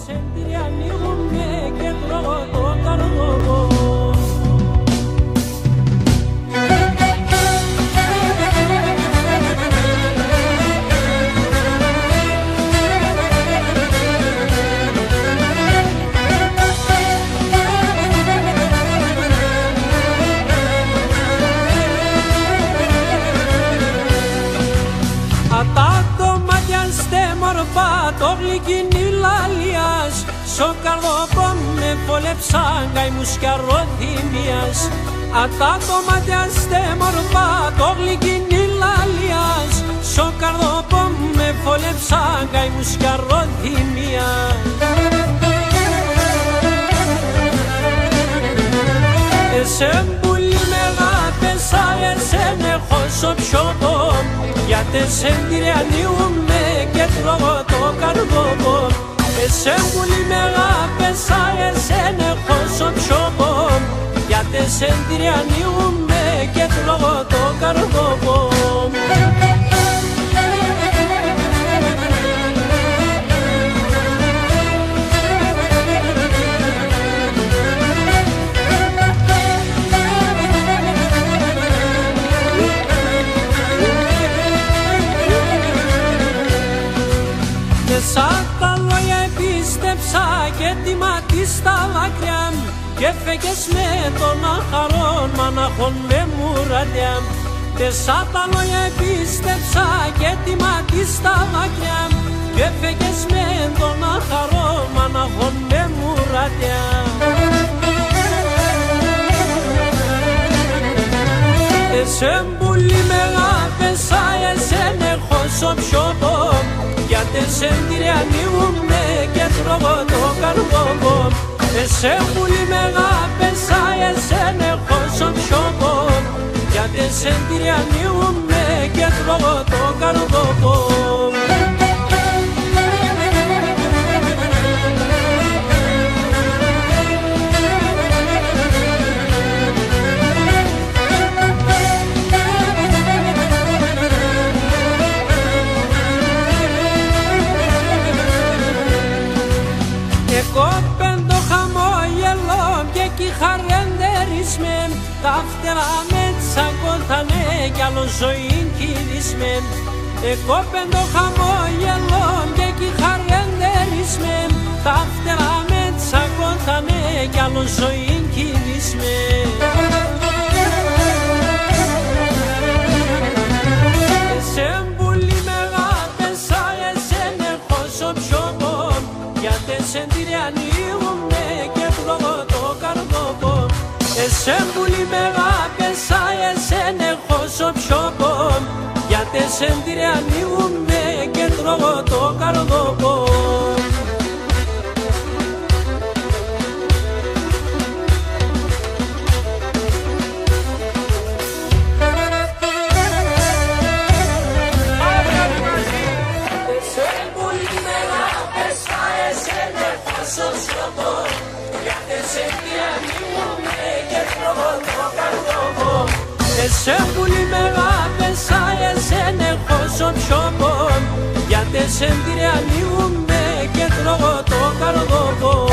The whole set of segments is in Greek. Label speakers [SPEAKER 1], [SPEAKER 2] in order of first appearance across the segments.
[SPEAKER 1] σεντήρι ανοίγουνε και τρώω το καρδόβο. Το γλυκίνι λαλίας, σο καρδόπον με βολεψαν καημούς κι αρροδημίας. Ατά το ματιάστε μορφά, το γλυκίνι λαλίας, σο καρδόπον με βολεψαν καημούς κι αρροδημίας. Εσέν πουλί μεγάπεσα, εσέν έχω σο πιωτό, γιατί εσέν τυριανίουμε και τρώω το καρδόβο. Εσέν πουλί μεγάπεσα, εσέν έχω σο πιωτό, γιατί εσέν τυριανίουμε και τρώω το καρδόβο. Σαν τα λόγια πίστεψα και τιμάτι στα δάκρυα και έφεγες με τον αχαρόν μαναχών με μουρατιά. Σαν τα λόγια πίστεψα και τιμάτι στα δάκρυα και έφεγες με τον αχαρόν μαναχών με μουρατιά. Εσέν πουλί μεγάπεσα, εσέν έχω σο πιωτό, γιατί εσέν τυριανίουμε και τρώω το καρδόβο. Εσέν πουλί μεγάπεσα, εσέν έχω σο πιωτό, γιατί εσέν τυριανίουμε και τρώω το καρδόβο. Εκόπεν το χαμόγελο και κι χαρεντερισμεν, τα φτερά με τσακώθανε κι άλλο ζωή κυρισμεν. Εκόπεν το χαμόγελο και κι χαρεντερισμεν, τα φτερά με τσακώθανε κι άλλο ζωή κυρισμεν. Εσέν πουλί μεγάπεσα, εσέν έχω σο πιωτό, γιατί εσέν τυριανίουμε και τρώω το καρδόβο. Εσέν πουλί μεγάπεσα, εσέν έχω σο πιωτό, γιατί εσέν τυριανίουμε και τρώω το καρδόβο. Εσέν πουλί μεγάπεσα, εσέν έχω σο πιωτό, γιατί εσέν τυριανίουμε και τρώω το καρδόβο.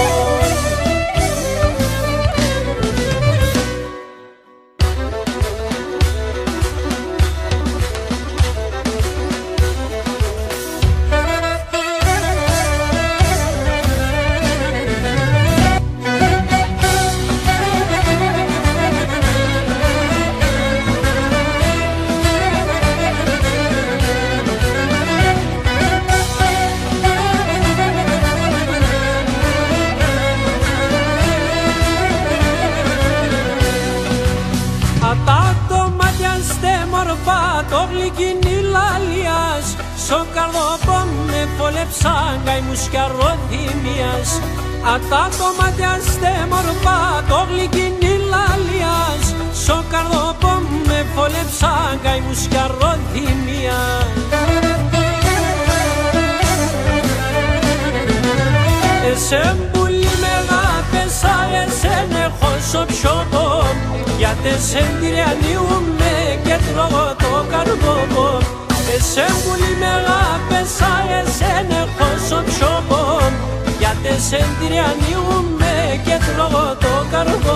[SPEAKER 1] Το γλυκίνι λαλίας, σο καρδόπον με βολεψαν καημούς κι αρροδημίας. Ατά το ματιάστε μορφά, το γλυκίνι λαλίας, σο καρδόπον με βολεψαν καημούς κι αρροδημίας. Εσέν πουλί μεγάπεσα, εσέν έχω σο πιωτό, γιατί εσέν τυριανίουμε και τρώω το καρδόβο. Εσέν πουλί μεγάπεσα, εσέν έχω σο πιωτό, γιατί Τεσσεντριανίου με και τρώγω το καρδό.